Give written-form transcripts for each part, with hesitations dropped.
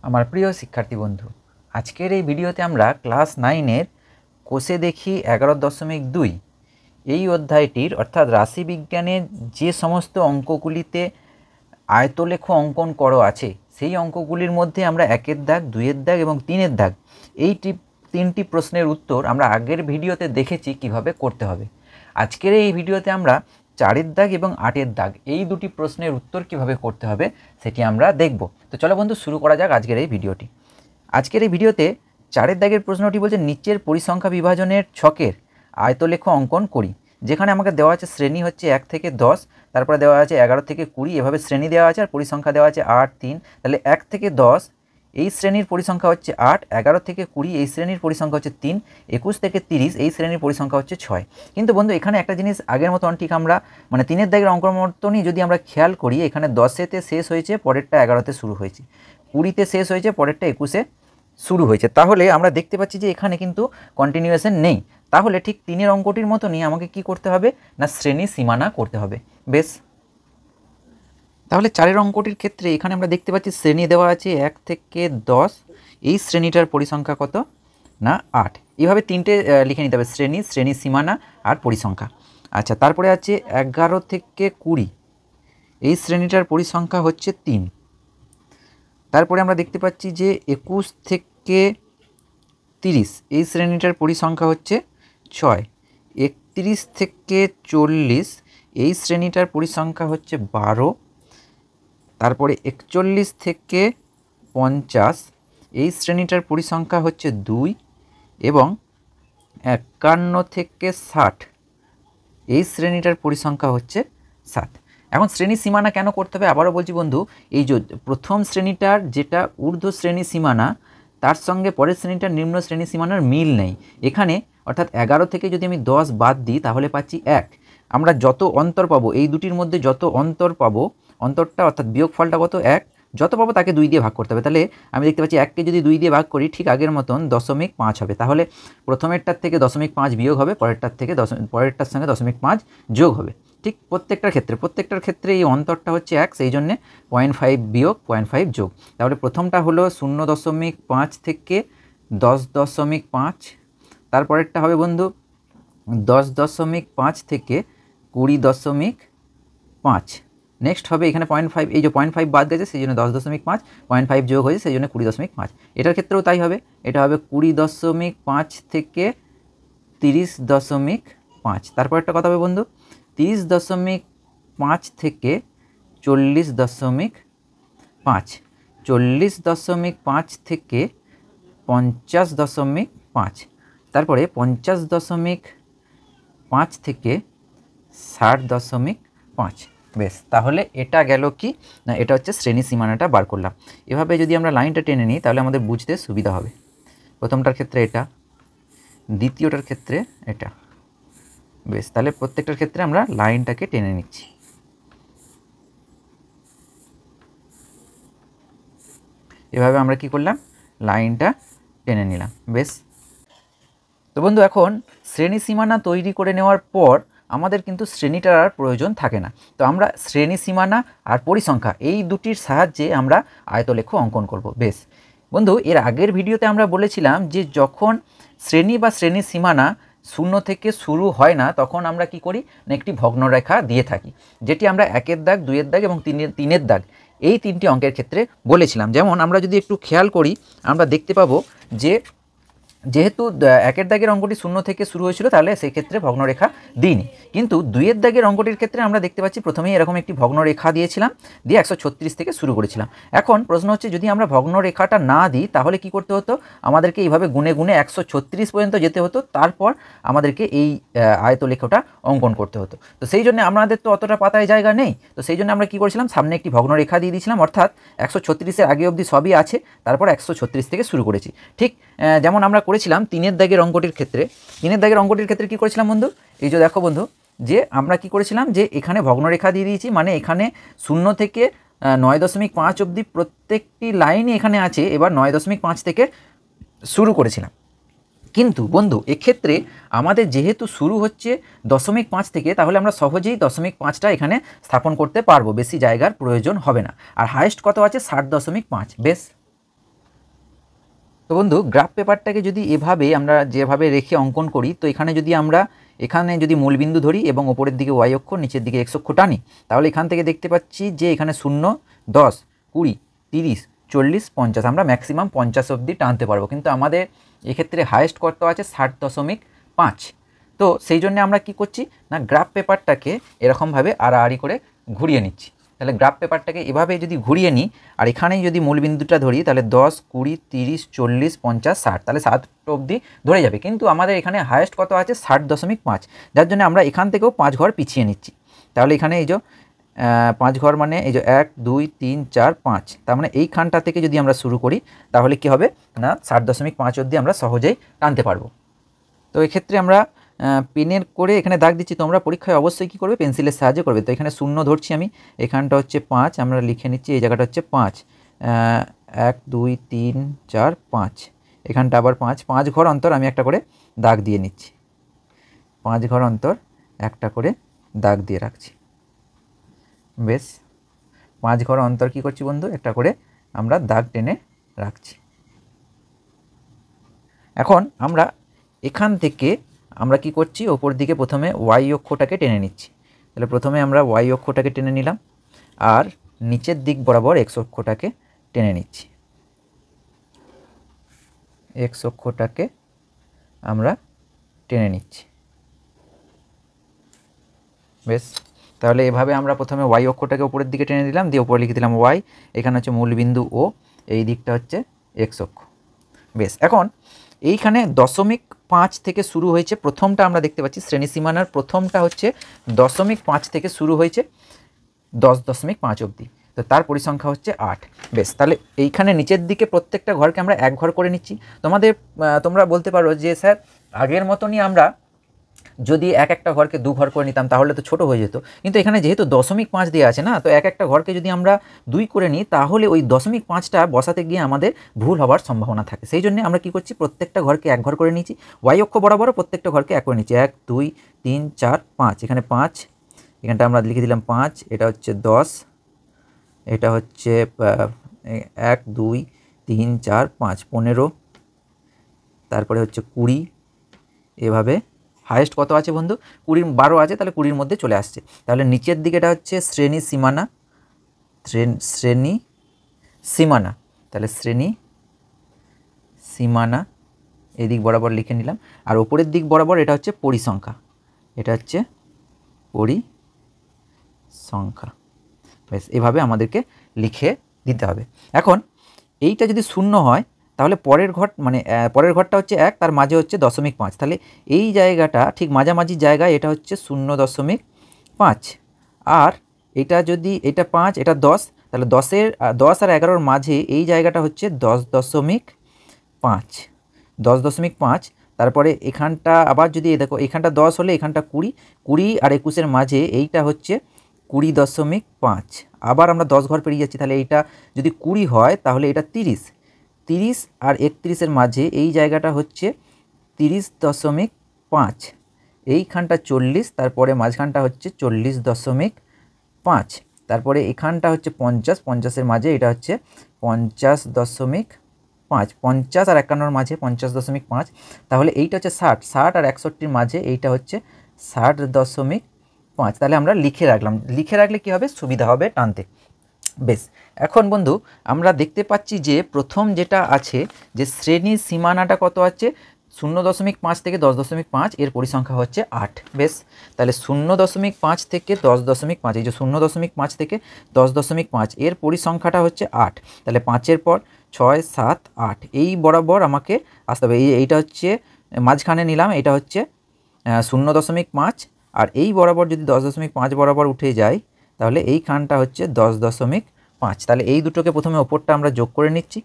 আমার প্রিয় শিক্ষার্থী বন্ধু, আজকের এই ভিডিওতে আমরা ক্লাস 9-এর কোষে দেখি 11.2 এই অধ্যায়টির অর্থাৎ রাশিবিজ্ঞানের যে সমস্ত অঙ্কগুলিতে আয়তলেখ অঙ্কন করো আছে সেই অঙ্কগুলির মধ্যে আমরা 1-এর দাগ, 2-এর দাগ এবং 3-এর দাগ এই তিনটি প্রশ্নের উত্তর আমরা আগের ভিডিওতে দেখেছি কিভাবে করতে হবে। আজকের এই ভিডিওতে আমরা 4-এর দাগ এবং 8-এর দাগ এই দুটি প্রশ্নের উত্তর কিভাবে করতে হবে সেটি আমরা দেখব। তো চলো বন্ধু, শুরু করা যাক আজকের এই ভিডিওটি। আজকের এই ভিডিওতে 4-এর দাগের প্রশ্নটি বলছে নিচের পরিসংখ্যা বিভাজনের ছকের আয়তলেখ অঙ্কন করি। যেখানে আমাকে দেওয়া আছে শ্রেণী হচ্ছে 1 থেকে 10, তারপরে দেওয়া আছে 11 থেকে 20, এভাবে শ্রেণী দেওয়া আছে আর পরিসংখ্যা দেওয়া আছে 8, 3। তাহলে 1 থেকে 10 এই শ্রেণীর পরিসংখ্যা হচ্ছে 8, 11 থেকে 20 এই শ্রেণীর পরিসংখ্যা হচ্ছে 3, 21 থেকে 30 এই শ্রেণীর পরিসংখ্যা হচ্ছে 6। কিন্তু বন্ধু এখানে একটা জিনিস আগের মতন ঠিক আমরা 3-এর দাগের অঙ্কের মতনই যদি আমরা খেয়াল করি, এখানে 10-এতে শেষ হয়েছে, পরেরটা 11-তে শুরু হয়েছে, 20-তে শেষ হয়েছে, পরেরটা 21-এ শুরু হয়েছে। তাহলে আমরা দেখতে পাচ্ছি যে এখানে কিন্তু কন্টিনিউয়েশন নেই। তাহলে ঠিক 3-এর অঙ্কটির মতনই আমাকে কি করতে হবে না, শ্রেণী সীমানা করতে হবে। বেশ, তাহলে 4-এর অঙ্কটির ক্ষেত্রে এখানে আমরা দেখতে পাচ্ছি শ্রেণী দেওয়া আছে 1 থেকে 10, এই শ্রেণীটার পরিসংখ্যা কত না 8। এইভাবে তিনটে লিখে নিতে হবে, শ্রেণী, শ্রেণী সীমানা আর পরিসংখ্যা। আচ্ছা, তারপরে আছে 11 থেকে 20 এই শ্রেণীটার পরিসংখ্যা হচ্ছে 3। তারপরে আমরা দেখতে পাচ্ছি যে 21 থেকে 30 এই শ্রেণীটার পরিসংখ্যা হচ্ছে 6। 31 থেকে 40 এই শ্রেণীটার পরিসংখ্যা হচ্ছে 12। তারপরে 41 থেকে 50 এই শ্রেণীটার পরিসংখ্যা হচ্ছে 2 এবং 51 থেকে 60 এই শ্রেণীটার পরিসংখ্যা হচ্ছে 7। এখন শ্রেণী সীমানা কেন করতে হবে আবারও বলছি বন্ধু, এই যে প্রথম শ্রেণীটার যেটা ঊর্ধ্ব শ্রেণী সীমানা তার সঙ্গে পরের শ্রেণীটার নিম্ন শ্রেণী সীমানার মিল নেই এখানে। অর্থাৎ 11 থেকে যদি আমি 10 বাদ দিই তাহলে পাচ্ছি 1। আমরা যত অন্তর পাবো এই দুটির মধ্যে যত অন্তর পাবো, অন্তরটা অর্থাৎ বিয়োগফলটা কত 1, যত পাবো তাকে 2 দিয়ে ভাগ করতে হবে। তাহলে আমি দেখতে পাচ্ছি 1কে যদি 2 দিয়ে ভাগ করি ঠিক আগের মতন 0.5 হবে। তাহলে প্রথমেরটার থেকে 0.5 বিয়োগ হবে, পরেরটার সঙ্গে 0.5 যোগ হবে। ঠিক প্রত্যেকটার ক্ষেত্রে এই অন্তরটা হচ্ছে 1, সেই জন্যে 0.5 বিয়োগ 0.5 যোগ। তাহলে প্রথমটা হলো 0.5 থেকে 10.5, তারপরেরটা হবে বন্ধু 10.5 থেকে 20.5। নেক্সট হবে এখানে 0.5, এই যে 0.5 বাদ গেছে সেই জন্য 10.5, 0.5 যোগ হয়েছে সেই জন্য 20.5। এটার ক্ষেত্রেও তাই হবে, এটা হবে 20.5 থেকে 30.5। তারপরেরটা কত হবে বন্ধু 30.5 থেকে 40.5, 40.5 থেকে 50.5, তারপরে 50.5 থেকে 60.5। বেশ, তাহলে এটা গেল কি না, এটা হচ্ছে শ্রেণী সীমানাটা বার করলাম। এভাবে যদি আমরা লাইনটা টেনে নিই তাহলে আমাদের বুঝতে সুবিধা হবে। প্রথমটার ক্ষেত্রে এটা, দ্বিতীয়টার ক্ষেত্রে এটা। বেশ, তাহলে প্রত্যেকটার ক্ষেত্রে আমরা লাইনটাকে টেনে নিচ্ছি। এভাবে আমরা কি করলাম, লাইনটা টেনে নিলাম। বেশ, তো বন্ধু এখন শ্রেণী সীমানা তৈরি করে নেওয়ার পর আমাদের কিন্তু শ্রেণীটার আর প্রয়োজন থাকে না। তো আমরা শ্রেণী সীমানা আর পরিসংখ্যা এই দুটির সাহায্যে আমরা আয়তলেখ অঙ্কন করব। বেশ বন্ধু, এর আগের ভিডিওতে আমরা বলেছিলাম যে যখন শ্রেণী বা শ্রেণী সীমানা 0 থেকে শুরু হয় না তখন আমরা কি করি না, একটি ভগ্নরেখা দিয়ে থাকি, যেটি আমরা 1-এর দাগ, 2-এর দাগ এবং 3-এর দাগ এই তিনটি অঙ্কের ক্ষেত্রে বলেছিলাম। যেমন আমরা যদি একটু খেয়াল করি আমরা দেখতে পাবো যে যেহেতু 1-এর দাগের অঙ্কটি 0 থেকে শুরু হয়েছিল তাহলে সেই ক্ষেত্রে ভগ্নরেখা দিইনি, কিন্তু 2-এর দাগের অঙ্কটির ক্ষেত্রে আমরা দেখতে পাচ্ছি প্রথমেই এরকম একটি ভগ্নরেখা দিয়েছিলাম, দিয়ে 136 থেকে শুরু করেছিলাম। এখন প্রশ্ন হচ্ছে যদি আমরা ভগ্নরেখাটা না দিই তাহলে কি করতে হতো, আমাদেরকে এইভাবে গুনে গুনে 136 পর্যন্ত যেতে হতো, তারপর আমাদেরকে এই আয়তলেখটা অঙ্কন করতে হতো। তো সেই জন্য আমাদের তো অতটা পাতায় জায়গা নেই, তো সেই জন্য আমরা কি করেছিলাম, সামনে একটি ভগ্নরেখা দিয়ে দিয়েছিলাম, অর্থাৎ 136-এর আগে অবধি সবই আছে, তারপর 136 থেকে শুরু করেছি। ঠিক যেমন আমরা করেছিলাম 3-এর দাগের অঙ্কটির ক্ষেত্রে। 3-এর দাগের অঙ্কটির ক্ষেত্রে কী করেছিলাম বন্ধু, এই যে দেখো বন্ধু যে আমরা কি করেছিলাম যে এখানে ভগ্নরেখা দিয়ে দিয়েছি, মানে এখানে 0 থেকে 9.5 অবধি প্রত্যেকটি লাইনই এখানে আছে। এবার 9.5 থেকে শুরু করেছিলাম, কিন্তু বন্ধু এক্ষেত্রে আমাদের যেহেতু শুরু হচ্ছে 0.5 থেকে, তাহলে আমরা সহজেই 0.5টা এখানে স্থাপন করতে পারবো, বেশি জায়গার প্রয়োজন হবে না। আর হাইয়েস্ট কত আছে 60.5। বেশ, তো বন্ধু গ্রাফ পেপারটাকে যদি এভাবে আমরা যেভাবে রেখে অঙ্কন করি, তো এখানে যদি আমরা যদি মূলবিন্দু ধরি এবং ওপরের দিকে ওয়াই অক্ষ, নিচের দিকে এক্স অক্ষ টানি, তাহলে এখান থেকে দেখতে পাচ্ছি যে এখানে 0, 10, 20, 30, 40, 50 আমরা ম্যাক্সিমাম 50 অবধি টানতে পারবো। কিন্তু আমাদের এক্ষেত্রে হায়েস্ট কত আছে 60.5। তো সেই জন্য আমরা কি করছি না, গ্রাফ পেপারটাকে এরকমভাবে আড়াআড়ি করে ঘুরিয়ে নিচ্ছি। তাহলে গ্রাফ পেপারটাকে এভাবে যদি ঘুরিয়ে নিই আর এখানেই যদি মূলবিন্দুটা ধরি, তাহলে 10, 20, 30, 40, 50, 60, তাহলে 60 অবধি ধরে যাবে। কিন্তু আমাদের এখানে হায়েস্ট কত আছে 60.5, যার জন্য আমরা এখান থেকেও 5 ঘর পিছিয়ে নিচ্ছি। তাহলে এখানে এই যে 5 ঘর মানে এই যে 1, 2, 3, 4, 5, তার মানে এইখানটা থেকে যদি আমরা শুরু করি তাহলে কি হবে না 60.5 অবধি আমরা সহজেই টানতে পারবো। তো এক্ষেত্রে আমরা পেনের করে এখানে দাগ দিচ্ছি, তোমরা পরীক্ষায় অবশ্যই কী করবে পেন্সিলের সাহায্যে করবে। তো এখানে 0 ধরছি আমি, এখানটা হচ্ছে 5, আমরা লিখে নিচ্ছি এই জায়গাটা হচ্ছে 5, 1, 2, 3, 4, 5, এখানটা আবার 5 ঘর অন্তর আমি একটা করে দাগ দিয়ে নিচ্ছি, 5 ঘর অন্তর একটা করে দাগ দিয়ে রাখছি। বেশ 5 ঘর অন্তর কী করছি বন্ধু, একটা করে আমরা দাগ টেনে রাখছি। এখন আমরা এখান থেকে আমরা কি করছি, ওপর দিকে প্রথমে ওয়াই অক্ষটাকে টেনে নিচ্ছি। তাহলে প্রথমে আমরা ওয়াই অক্ষটাকে টেনে নিলাম আর নিচের দিক বরাবর এক্স অক্ষটাকে টেনে নিচ্ছি। এক্স অক্ষটাকে আমরা টেনে নিচ্ছি। বেশ, তাহলে এভাবে আমরা প্রথমে ওয়াই অক্ষটাকে উপরের দিকে টেনে দিলাম, দিয়ে উপরে লিখে দিলাম ওয়াই, এখানে হচ্ছে মূলবিন্দু ও, এই দিকটা হচ্ছে এক্স অক্ষ। বেশ, এখন এইখানে 0.5 থেকে শুরু হয়েছে, প্রথমটা আমরা দেখতে পাচ্ছি শ্রেণী সীমানার প্রথমটা হচ্ছে 0.5 থেকে শুরু হয়েছে 10.5 অবধি, তো তার পরিসংখ্যা হচ্ছে 8। বেশ, তাহলে এইখানে নিচের দিকে প্রত্যেকটা ঘরকে আমরা 1 ঘর করে নিচ্ছি। তোমরা বলতে পারো যে স্যার আগের মতনই আমরা যদি একটা ঘরকে 2 ঘর করে নিতাম তাহলে তো ছোট হয়ে যেত, কিন্তু এখানে যেহেতু 0.5 দেওয়া আছে না, তো একটা ঘরকে যদি আমরা 2 করে নিই তাহলে ওই 0.5টা বসাতে গিয়ে আমাদের ভুল হওয়ার সম্ভাবনা থাকে। সেই জন্য আমরা কি করছি, প্রত্যেকটা ঘরকে 1 ঘর করে নিচ্ছি, ওয়াই অক্ষ বরাবরও প্রত্যেকটা ঘরকে 1 করে নিচ্ছি। 1, 2, 3, 4, 5, এখানে 5, এখানটা আমরা লিখে দিলাম 5, এটা হচ্ছে 10, এটা হচ্ছে 1, 2, 3, 4, 5, 15, তারপরে হচ্ছে 20, এভাবে হায়েস্ট কত আছে বন্ধু 12 আছে, তাহলে 20-র মধ্যে চলে আসছে। তাহলে নিচের দিকে এটা হচ্ছে শ্রেণী সীমানা, শ্রেণী সীমানা, তাহলে শ্রেণী সীমানা এদিক বরাবর লিখে নিলাম, আর ওপরের দিক বরাবর এটা হচ্ছে পরিসংখ্যা, এটা হচ্ছে পরিসংখ্যা। বেশ, এভাবে আমাদেরকে লিখে দিতে হবে। এখন এইটা যদি 0 হয় তাহলে পরের ঘরটা হচ্ছে 1, তার মাঝে হচ্ছে 0.5, তাহলে এই জায়গাটা ঠিক মাঝামাঝি জায়গায় এটা হচ্ছে 0.5, আর এটা যদি এটা 5 এটা 10, তাহলে 10 আর 11-র মাঝে এই জায়গাটা হচ্ছে 10.5, 10.5, তারপরে এখানটা আবার যদি দেখো এখানটা 10 হলে এখানটা 20 আর 21-এর মাঝে এইটা হচ্ছে 20.5, আবার আমরা 10 ঘর পেরিয়ে যাচ্ছি, তাহলে এইটা যদি 20 হয় তাহলে এটা 30 আর 31-এর মাঝে এই জায়গাটা হচ্ছে 30.5, এইখানটা 40, তারপরে মাঝখানটা হচ্ছে 40.5, তারপরে এখানটা হচ্ছে 50-এর মাঝে এটা হচ্ছে 50.5, 50 আর 51-র মাঝে 50.5, তাহলে এইটা হচ্ছে 60 আর 61-র মাঝে এইটা হচ্ছে 60.5। তাহলে আমরা লিখে রাখলে কি হবে, সুবিধা হবে টানতে। বেশ, এখন বন্ধু আমরা দেখতে পাচ্ছি যে প্রথম যেটা আছে যে শ্রেণী সীমানাটা কত আছে 0.5 থেকে 10.5, এর পরিসংখ্যা হচ্ছে 8। বেশ, তাহলে 0.5 থেকে 10.5, এই যে 0.5 থেকে 10.5 এর পরিসংখ্যাটা হচ্ছে 8। তাহলে 5-এর পর 6, 7, 8 এই বরাবর আমাকে আসতে হবে। এইটা হচ্ছে মাঝখানে নিলাম, এটা হচ্ছে 0.5, আর এই বরাবর যদি 10.5 বরাবর উঠে যায় তাহলে এই খানটা হচ্ছে 10.5। তাহলে এই দুটোকে প্রথমে ওপরটা আমরা যোগ করে নিচ্ছি,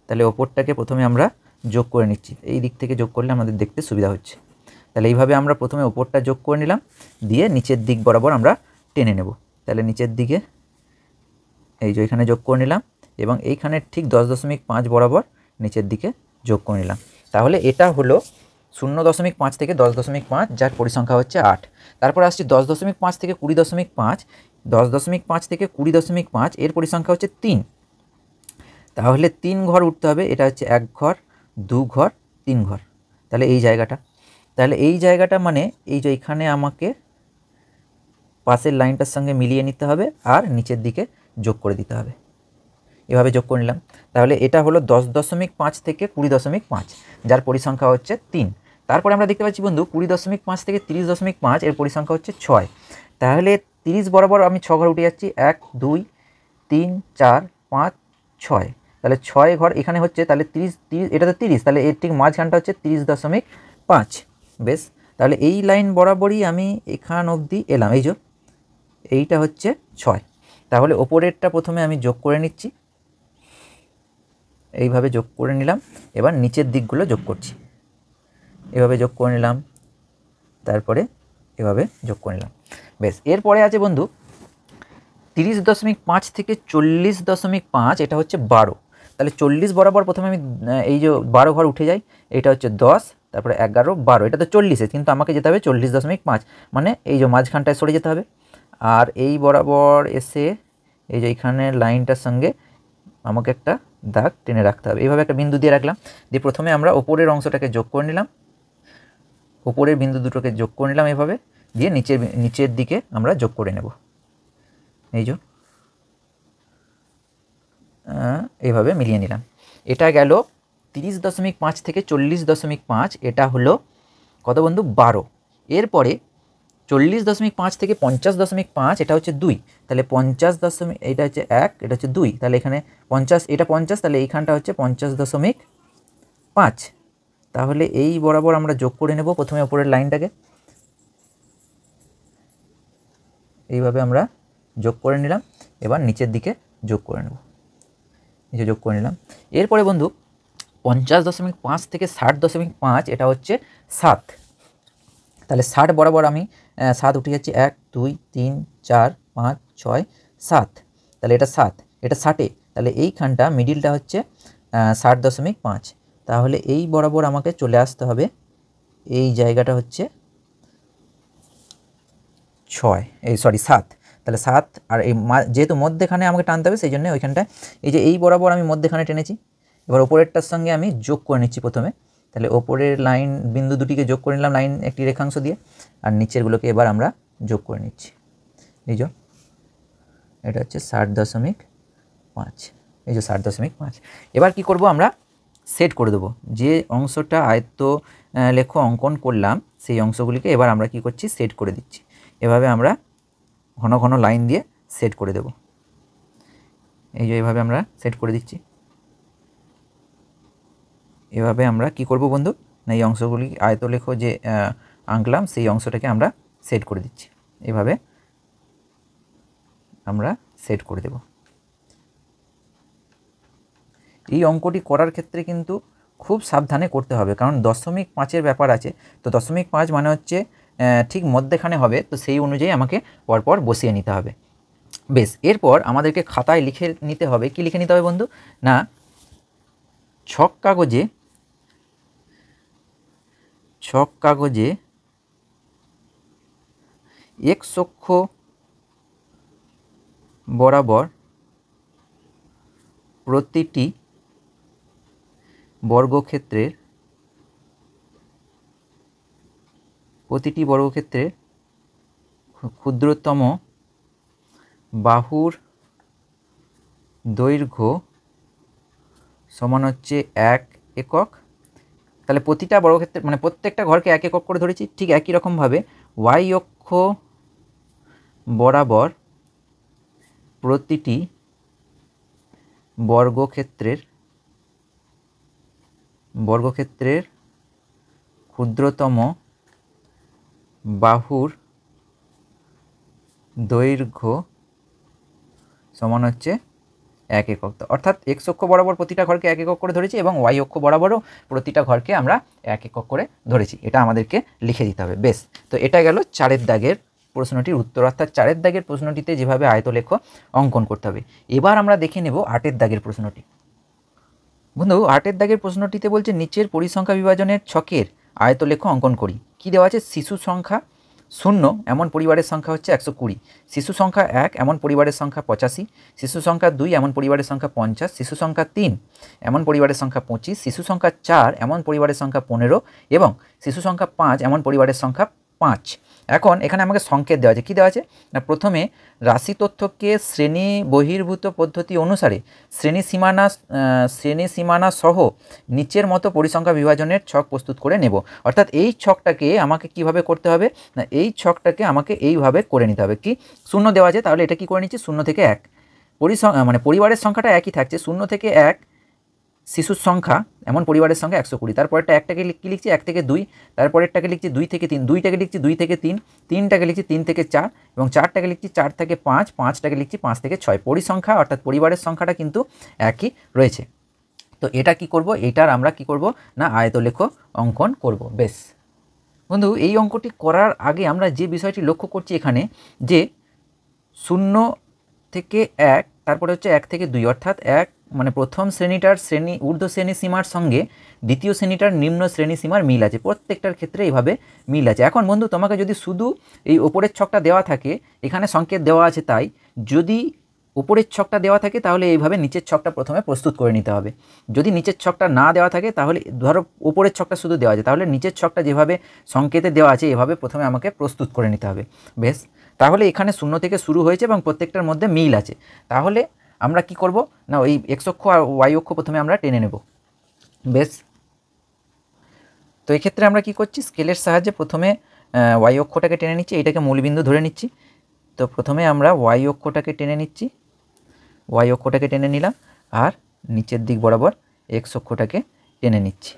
তাহলে ওপরটাকে প্রথমে আমরা যোগ করে নিচ্ছি, এই দিক থেকে যোগ করলে আমাদের দেখতে সুবিধা হচ্ছে। তাহলে এইভাবে আমরা প্রথমে ওপরটা যোগ করে নিলাম, দিয়ে নিচের দিক বরাবর আমরা টেনে নেব। তাহলে নিচের দিকে এই যে এখানে যোগ করে নিলাম এবং এইখানে ঠিক 10.5 বরাবর নিচের দিকে যোগ করে নিলাম। তাহলে এটা হলো 0.5 থেকে 10.5, যার পরিসংখ্যা হচ্ছে 8। তারপর আসছি 10.5 থেকে 20.5, 10.5 থেকে 20.5 এর পরিসংখ্যা হচ্ছে 3। তাহলে 3 ঘর উঠতে হবে, এটা হচ্ছে 1 ঘর, 2 ঘর 3 ঘর, তাহলে এই জায়গাটা মানে এই যে এখানে আমাকে পাশের লাইনটার সঙ্গে মিলিয়ে নিতে হবে আর নিচের দিকে যোগ করে দিতে হবে। এভাবে যোগ করে নিলাম। তাহলে এটা হলো 10.5 থেকে 20.5, যার পরিসংখ্যা হচ্ছে 3। তারপরে আমরা দেখতে পাচ্ছি বন্ধু 20.5 থেকে 30.5 এর পরিসংখ্যা হচ্ছে 6। তাহলে 30 বরাবর আমি 6 ঘর উঠে যাচ্ছি, 1 2 3 4 5 6। তাহলে 6 ঘর এখানে হচ্ছে, তাহলে 30 এটা তো 30, তাহলে এর ঠিক মাঝখানটা হচ্ছে 30.5। বেশ, তাহলে এই লাইন বরাবরই আমি এখান অবধি এলাম। এই যে এইটা হচ্ছে 6। তাহলে ওপরেরটা প্রথমে আমি যোগ করে নিচ্ছি, এইভাবে যোগ করে নিলাম। এবার নিচের দিকগুলো যোগ করছি, এভাবে যোগ করে নিলাম, তারপরে এভাবে যোগ করে নিলাম। বেশ, এরপরে আছে বন্ধু 30.5 থেকে 40.5, এটা হচ্ছে 12। তাহলে 40 বরাবর প্রথমে আমি এই যে 12 ঘর উঠে যাই, এটা হচ্ছে 10, তারপরে 11 12, এটা তো 40, কিন্তু আমাকে যেতে হবে 40.5, মানে এই যে মাঝখানটায় সরে যেতে হবে। আর এই বরাবর এসে এই যে এখানে লাইনটার সঙ্গে আমাকে একটা দাগ টেনে রাখতে হবে, এইভাবে একটা বিন্দু দিয়ে রাখলাম। দিয়ে প্রথমে আমরা ওপরের অংশটাকে যোগ করে নিলাম, ওপরের বিন্দু দুটোকে যোগ করে নিলাম এভাবে, দিয়ে নিচের দিকে আমরা যোগ করে নেব। এই যে এইভাবে মিলিয়ে নিলাম। এটা গেল 30.5 থেকে 40.5, এটা হলো কত বন্ধু? 12। এরপরে 40.5 থেকে 50.5, এটা হচ্ছে 2। তাহলে 50 এটা হচ্ছে 1, এটা হচ্ছে 2, তাহলে এখানে 50, এটা 50, তাহলে এইখানটা হচ্ছে 50.5। তাহলে এই বরাবর আমরা যোগ করে নেব প্রথমে ওপরের লাইনটাকে, এইভাবে আমরা যোগ করে নিলাম। এবার নিচের দিকে যোগ করে নেব, নিচে যোগ করে নিলাম। এরপরে বন্ধু 50.5 থেকে 60.5, এটা হচ্ছে 7। তাহলে 60 বরাবর আমি 7 উঠে যাচ্ছি, 1 2 3 4 5 6 7, তাহলে এটা 7, এটা 60। তাহলে এইখানটা মিডিলটা হচ্ছে 60.5। তাহলে এই বরাবর আমাকে চলে আসতে হবে, এই জায়গাটা হচ্ছে 6, এই সরি 7। তাহলে 7, আর এই যেহেতু মধ্যেখানে আমাকে টানতে হবে, সেই জন্য ওইখানটায় এই যে এই বরাবর আমি মধ্যেখানে টেনেছি। এবার ওপরেরটার সঙ্গে আমি যোগ করে নিচ্ছি প্রথমে, তাহলে ওপরের লাইন বিন্দু দুটিকে যোগ করে নিলাম লাইন একটি রেখাংশ দিয়ে, আর নিচেরগুলোকে এবার আমরা যোগ করে নিচ্ছি। এই যে এটা হচ্ছে 60.5, এই যে 60.5। এবার কি করব, আমরা সেট করে দেবো। যে অংশটা আয়ত্ত লেখ অঙ্কন করলাম, সেই অংশগুলিকে এবার আমরা কি করছি, সেট করে দিচ্ছি। এভাবে আমরা ঘন ঘন লাইন দিয়ে সেট করে দেব। এই যে এইভাবে আমরা সেট করে দিচ্ছি। এভাবে আমরা কি করব বন্ধু, না এই অংশগুলি আয়তলেখ যে আঁকলাম সেই অংশটাকে আমরা সেট করে দিচ্ছি, এভাবে আমরা সেট করে দেব। এই অঙ্কটি করার ক্ষেত্রে কিন্তু খুব সাবধানে করতে হবে, কারণ 0.5-এর ব্যাপার আছে। তো 0.5 মানে হচ্ছে ঠিক মধ্যেখানে হবে, তো সেই অনুযায়ী আমাকে পরপর বসিয়ে নিতে হবে। বেশ, এরপর আমাদেরকে খাতায় লিখে নিতে হবে, কি লিখে নিতে হবে বন্ধু, না ছক কাগজে এক অক্ষ বরাবর প্রতিটি বর্গক্ষেত্রের ক্ষুদ্রতম বাহুর দৈর্ঘ্য সমান হচ্ছে 1 একক। তাহলে প্রতিটা বর্গক্ষেত্রে মানে প্রত্যেকটা ঘরকে 1 একক করে ধরেছি। ঠিক একই রকমভাবে y অক্ষ বরাবর প্রতিটি বর্গক্ষেত্রের ক্ষুদ্রতম বাহুর দৈর্ঘ্য সমান হচ্ছে 1 একক। অর্থাৎ x অক্ষ বরাবর প্রতিটা ঘরকে 1 একক করে ধরেছি এবং y অক্ষ বরাবরও প্রতিটা ঘরকে আমরা 1 একক করে ধরেছি। এটা আমাদেরকে লিখে দিতে হবে। বেশ, তো এটা গেল 4-এর দাগের প্রশ্নটির উত্তর, অর্থাৎ 4-এর দাগের প্রশ্নটিতে যেভাবে আয়তলেখ অঙ্কন করতে হবে। এবার আমরা দেখে নেব 8-এর দাগের প্রশ্নটি। বন্ধু 8-এর দাগের প্রশ্নটিতে বলছে নিচের পরিসংখ্যা বিভাজনের ছকের আয়তলেখ অঙ্কন করি। কি দেওয়া আছে, শিশু সংখ্যা শূন্য এমন পরিবারের সংখ্যা হচ্ছে 120, শিশু সংখ্যা 1 এমন পরিবারের সংখ্যা 85, শিশু সংখ্যা 2 এমন পরিবারের সংখ্যা 50, শিশু সংখ্যা 3 এমন পরিবারের সংখ্যা 25, শিশু সংখ্যা 4 এমন পরিবারের সংখ্যা 15 এবং শিশু সংখ্যা 5 এমন পরিবারের সংখ্যা 5। এখন এখানে আমাকে সংকেত দেওয়া আছে। কী দেওয়া আছে না, প্রথমে রাশি তথ্যকে শ্রেণী বহির্ভূত পদ্ধতি অনুসারে শ্রেণী সীমানা সহ নিচের মতো পরিসংখ্যা বিভাজনের ছক প্রস্তুত করে নেব। অর্থাৎ এই ছকটাকে আমাকে কিভাবে করতে হবে না, এই ছকটাকে আমাকে এইভাবে করে নিতে হবে। কি শূন্য দেওয়া আছে, তাহলে এটা কি করে নিচ্ছি, 0 থেকে 1 মানে পরিবারের সংখ্যাটা একই থাকছে, 0 থেকে 1 শিশুর সংখ্যা এমন পরিবারের সংখ্যা 120, তারপরেরটা একটাকে কী লিখছি 1 থেকে 2, তারপরেরটাকে লিখছি 2 থেকে 3, 2টাকে লিখছি 2 থেকে 3, 3টাকে লিখছি 3 থেকে 4 এবং 4টাকে লিখছি 4 থেকে 5, 5টাকে লিখছি 5 থেকে 6। পরিসংখ্যা অর্থাৎ পরিবারের সংখ্যাটা কিন্তু একই রয়েছে। তো এটা কি করব, এটার আমরা কি করব না আয়তলেখ অঙ্কন করব। বেশ বন্ধু, এই অঙ্কটি করার আগে আমরা যে বিষয়টি লক্ষ্য করছি এখানে যে 0 থেকে 1, তারপরে হচ্ছে 1 থেকে 2, অর্থাৎ 1 মানে প্রথম শ্রেণীটার ঊর্ধ্ব শ্রেণী সীমার সঙ্গে দ্বিতীয় শ্রেণীটার নিম্ন শ্রেণী সীমার মিল আছে, প্রত্যেকটার ক্ষেত্রে এইভাবে মিল আছে। এখন বন্ধু তোমাকে যদি শুধু এই ওপরের ছকটা দেওয়া থাকে, এখানে সংকেত দেওয়া আছে, তাই যদি উপরের ছকটা দেওয়া থাকে তাহলে এইভাবে নিচের ছকটা প্রথমে প্রস্তুত করে নিতে হবে। যদি নিচের ছকটা না দেওয়া থাকে তাহলে ধরো উপরের ছকটা শুধু দেওয়া আছে, তাহলে নিচের ছকটা যেভাবে সংকেতে দেওয়া আছে এভাবে প্রথমে আমাকে প্রস্তুত করে নিতে হবে। বেশ, তাহলে এখানে 0 থেকে শুরু হয়েছে এবং প্রত্যেকটার মধ্যে মিল আছে। তাহলে আমরা কি করব না, ওই এক্স অক্ষ আর ওয়াই অক্ষ প্রথমে আমরা টেনে নেব। বেশ, তো এই ক্ষেত্রে আমরা কি করছি, স্কেলের সাহায্যে প্রথমে ওয়াই অক্ষটাকে টেনে নিচ্ছি, এইটাকে মূলবিন্দু ধরে নিচ্ছি। তো প্রথমে আমরা ওয়াই অক্ষটাকে টেনে নিচ্ছি, ওয়াই অক্ষটাকে টেনে নিলাম আর নিচের দিক বরাবর এক্স অক্ষটাকে টেনে নিচ্ছি।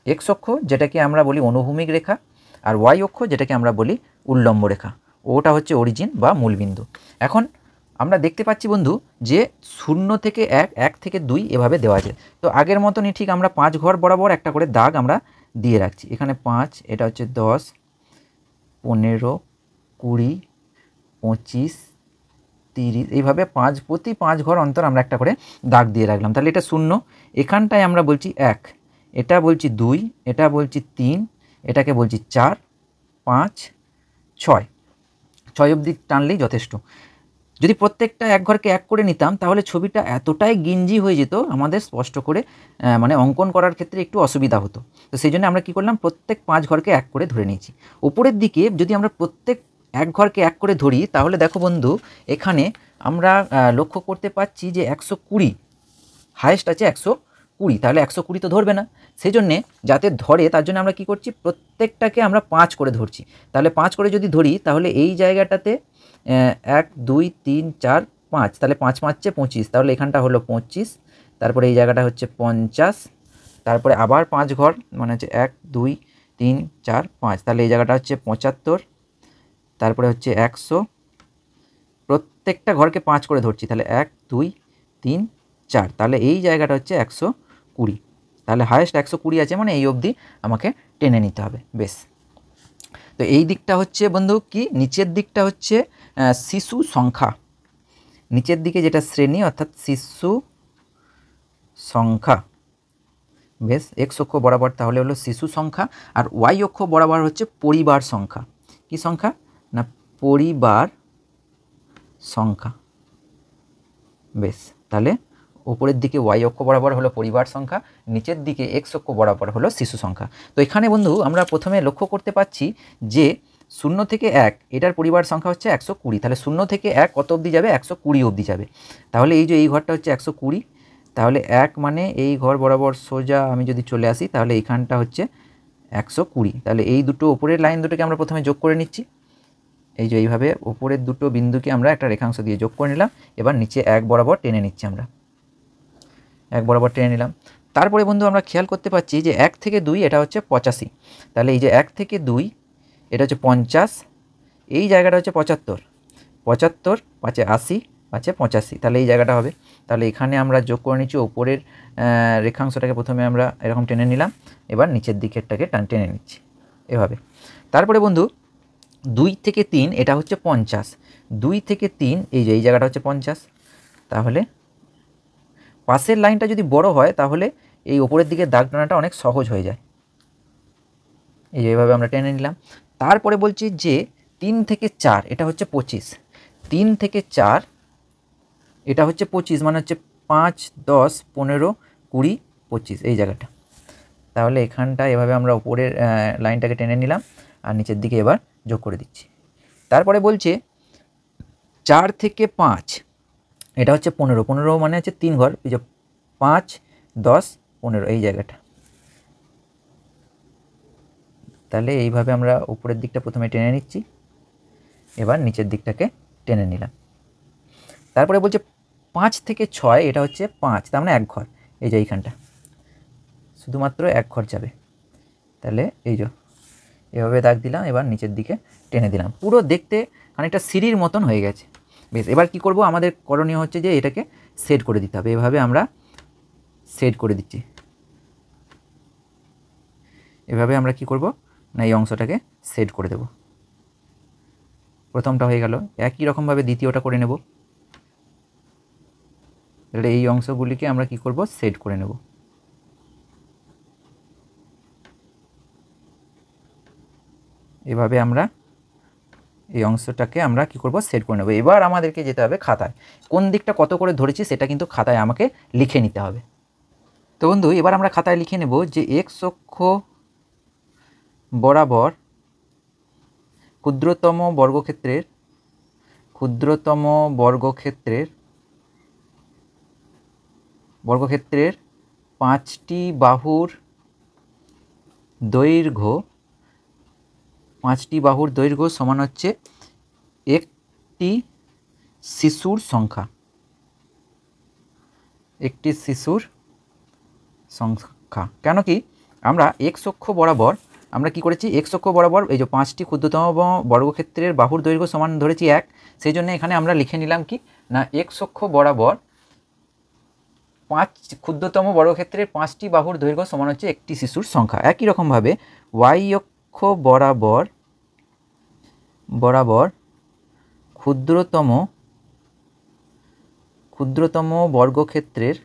এক্স অক্ষ যেটাকে আমরা বলি অনুভূমিক রেখা আর ওয়াই অক্ষ যেটাকে আমরা বলি উল্লম্ব রেখা, ওটা হচ্ছে অরিজিন বা মূলবিন্দু। এখন আমরা দেখতে পাচ্ছি বন্ধু যে 0 থেকে 1, 1 থেকে 2 এভাবে দেওয়া আছে। তো আগের মতনই ঠিক আমরা 5 ঘর বরাবর একটা করে দাগ আমরা দিয়ে রাখছি। এখানে 5, এটা হচ্ছে 10, 15, 20, 25, 30, এইভাবে প্রতি 5 ঘর অন্তর আমরা একটা করে দাগ দিয়ে রাখলাম। তাহলে এটা 0, এখানটায় আমরা বলছি 1, এটা বলছি 2, এটা বলছি 3, এটাকে বলছি 4, 5, 6, 6 অবধি টানলেই যথেষ্ট। যদি প্রত্যেকটা এক ঘরকে এক করে নিতাম তাহলে ছবিটা এতটাই গিঞ্জি হয়ে যেত, আমাদের স্পষ্ট করে মানে অঙ্কন করার ক্ষেত্রে একটু অসুবিধা হতো। তো সেই জন্য আমরা কী করলাম, প্রত্যেক 5 ঘরকে এক করে ধরে নিয়েছি। উপরের দিকে যদি আমরা প্রত্যেক এক ঘরকে এক করে ধরি তাহলে দেখো বন্ধু এখানে আমরা লক্ষ্য করতে পাচ্ছি যে 120 হায়েস্ট আছে, 120, তাহলে 120 তো ধরবে না, সেই জন্যে যাতে ধরে তার জন্য আমরা কি করছি, প্রত্যেকটাকে আমরা 5 করে ধরছি। তাহলে 5 করে যদি ধরি তাহলে এই জায়গাটাতে 1, 2, 3, 4, 5, তাহলে 5 5 25, তাহলে এখানটা হলো 25, তারপরে এই জায়গাটা হচ্ছে 50, তারপরে আবার 5 ঘর মানে হচ্ছে 1, 2, 3, 4, 5, তাহলে এই জায়গাটা হচ্ছে 75, তারপরে হচ্ছে 100, প্রত্যেকটা ঘরকে 5 করে ধরছি, তাহলে 1, 2, 3, 4, তাহলে এই জায়গাটা হচ্ছে 120, তাহলে হায়েস্ট 120 আছে, মানে এই অবধি আমাকে টেনে নিতে হবে। বেশ, তো এই দিকটা হচ্ছে বন্ধু কি, নিচের দিকটা হচ্ছে শিশু সংখ্যা, নিচের দিকে যেটা শ্রেণী অর্থাৎ শিশু সংখ্যা। বেশ, এক্স অক্ষ বরাবর তাহলে হলো শিশু সংখ্যা আর ওয়াই অক্ষ বরাবর হচ্ছে পরিবার সংখ্যা। কি সংখ্যা না, পরিবার সংখ্যা। বেশ, তাহলে উপরের দিকে ওয়াই অক্ষ বরাবর হলো পরিবার সংখ্যা, নিচের দিকে এক্স অক্ষ বরাবর হলো শিশু সংখ্যা। তো এখানে বন্ধু আমরা প্রথমে লক্ষ্য করতে পাচ্ছি যে 0 থেকে 1 এটার পরিবার সংখ্যা হচ্ছে 120, তাহলে 0 থেকে 1 কত অবধি যাবে, 120 অবধি যাবে। তাহলে এই যে এই ঘরটা হচ্ছে 120, তাহলে 1 মানে এই ঘর বরাবর সোজা আমি যদি চলে আসি তাহলে এইখানটা হচ্ছে 120, তাহলে এই দুটো উপরের লাইন দুটোকে আমরা প্রথমে যোগ করে নিচ্ছি। এই যে এইভাবে উপরের দুটো বিন্দুকে আমরা একটা রেখাংশ দিয়ে যোগ করে নিলাম, এবার নিচে 1 বরাবর টেনে নিচ্ছি, আমরা 1 বরাবর টেনে নিলাম। তারপরে বন্ধু আমরা খেয়াল করতে পাচ্ছি যে 1 থেকে 2 এটা হচ্ছে 85, তাহলে এই যে 1 থেকে 2 এটা হচ্ছে 50, এই জায়গাটা হচ্ছে 75, 75 5 80, 5 85, তাহলে এই জায়গাটা হবে। তাহলে এখানে আমরা যোগ করে নিচ্ছি, উপরের রেখাংশটাকে প্রথমে আমরা এরকম টেনে নিলাম, এবার নিচের দিকেরটাকে টেনে নিচ্ছি এভাবে। তারপরে বন্ধু 2 থেকে 3 এটা হচ্ছে 50, 2 থেকে 3 এই যে এই জায়গাটা হচ্ছে 50, তাহলে পাশের লাইনটা যদি বড় হয় তাহলে এই ওপরের দিকে দাগ টানাটা অনেক সহজ হয়ে যায়। এই যে এইভাবে আমরা টেনে নিলাম। তারপরে বলছে যে 3 থেকে 4 এটা হচ্ছে 25, 3 থেকে 4 এটা হচ্ছে 25, মানে হচ্ছে 5, 10, 15, 20, 25 এই জায়গাটা। তাহলে এখানটা এভাবে আমরা উপরের লাইনটাকে টেনে নিলাম আর নিচের দিকে এবার যোগ করে দিচ্ছি। তারপরে বলছে 4 থেকে 5 এটা হচ্ছে 15, 15 মানে হচ্ছে 3 ঘর, এই যে 5, 10, 15 এই জায়গাটা। তাহলে এইভাবে আমরা উপরের দিকটা প্রথমে টেনে নিচ্ছি, এবার নিচের দিকটাকে টেনে নিলাম। তারপরে বলছে 5 থেকে 6 এটা হচ্ছে 5, তার মানে 1 ঘর, এই যে এইখানটা শুধুমাত্র 1 ঘর যাবে। তাহলে এই যে এভাবে দাগ দিলাম, এবার নিচের দিকে টেনে দিলাম, পুরো দেখতে খানিকটা সিঁড়ির মতন হয়ে গেছে। বেশ, এবার কি করব, আমাদের করণীয় হচ্ছে যে এটাকে সেট করে দিতে হবে। এভাবে আমরা সেট করে দিচ্ছি। এভাবে আমরা কি করব না, এই অংশটাকে সেট করে দেব। প্রথমটা হয়ে গেল, একই রকমভাবে দ্বিতীয়টা করে নেব। তাহলে এই অংশগুলিকে আমরা কি করব, সেট করে নেব। এভাবে আমরা এই অংশটাকে আমরা কি করব, সেট করে নেব। এবার আমাদেরকে যেতে হবে খাতায়, কোন দিকটা কত করে ধরেছি সেটা কিন্তু খাতায় আমাকে লিখে নিতে হবে। তো বন্ধু, এবার আমরা খাতায় লিখে নেব যে x অক্ষ বরাবর ক্ষুদ্রতম বর্গক্ষেত্রের 5টি বাহুর দৈর্ঘ্য সমান হচ্ছে একটি শিশুর সংখ্যা। কেন কি আমরা এক্স অক্ষ বরাবর আমরা কি করেছি, এক্স অক্ষ বরাবর এই যে 5টি ক্ষুদ্রতম বর্গক্ষেত্রের বাহুর দৈর্ঘ্য সমান ধরেছি 1, সেই জন্য এখানে আমরা লিখে নিলাম কি না, এক্স অক্ষ বরাবর 5 ক্ষুদ্রতম বর্গক্ষেত্রের 5টি বাহুর দৈর্ঘ্য সমান হচ্ছে একটি শিশুর সংখ্যা। একই রকমভাবে ওয়াই অক্ষ বরাবর ক্ষুদ্রতম বর্গক্ষেত্রের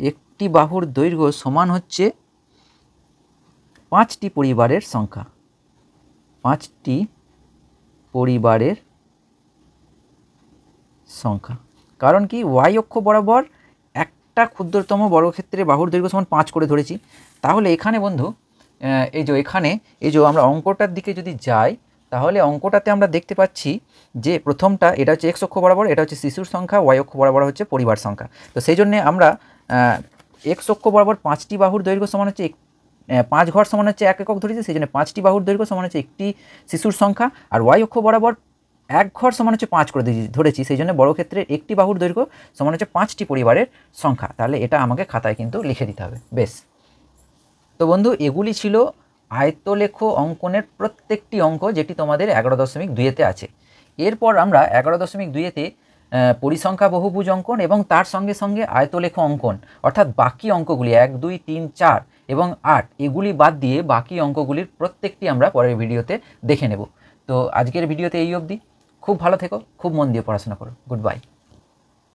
একটি বাহুর দৈর্ঘ্য সমান হচ্ছে 5টি পরিবারের সংখ্যা। কারণ কি, ওয়াই অক্ষ বরাবর একটা ক্ষুদ্রতম বর্গক্ষেত্রে বাহুর দৈর্ঘ্য সমান 5 করে ধরেছি। তাহলে এখানে বন্ধু এই যে আমরা অঙ্কটার দিকে যদি যাই, তাহলে অঙ্কটাতে আমরা দেখতে পাচ্ছি যে প্রথমটা এটা হচ্ছে এক্স অক্ষ বরাবর, এটা হচ্ছে শিশুর সংখ্যা, ওয়াই অক্ষ বরাবর হচ্ছে পরিবার সংখ্যা। তো সেই জন্যে আমরা এক্স অক্ষ বরাবর 5টি বাহুর দৈর্ঘ্য সমান হচ্ছে 5 ঘর সমান হচ্ছে 1 একক ধরেছি, সেই জন্য 5টি বাহুর দৈর্ঘ্য সমান হচ্ছে একটি শিশুর সংখ্যা। আর ওয়াই অক্ষ বরাবর 1 ঘর সমান হচ্ছে 5 করে ধরেছি, সেই জন্য বর্গক্ষেত্রের একটি বাহুর দৈর্ঘ্য সমান হচ্ছে 5টি পরিবারের সংখ্যা। তাহলে এটা আমাকে খাতায় কিন্তু লিখে দিতে হবে। বেশ, তো বন্ধু এগুলি ছিল আয়তলেখ অঙ্কনের প্রত্যেকটি অঙ্ক, যেটি তোমাদের 11.2-তে আছে। এরপর আমরা 11.2-তে পরিসংখ্যা বহুভুজ অঙ্কন এবং তার সঙ্গে সঙ্গে আয়তলেখ অঙ্কন, অর্থাৎ বাকি অঙ্কগুলি 1, 2, 3, 4 এবং 8 এগুলি বাদ দিয়ে বাকি অঙ্কগুলির প্রত্যেকটি আমরা পরের ভিডিওতে দেখে নেব। তো আজকের ভিডিওতে এই অবধি। খুব ভালো থেকো, খুব মন দিয়ে পড়াশোনা করো। Good bye.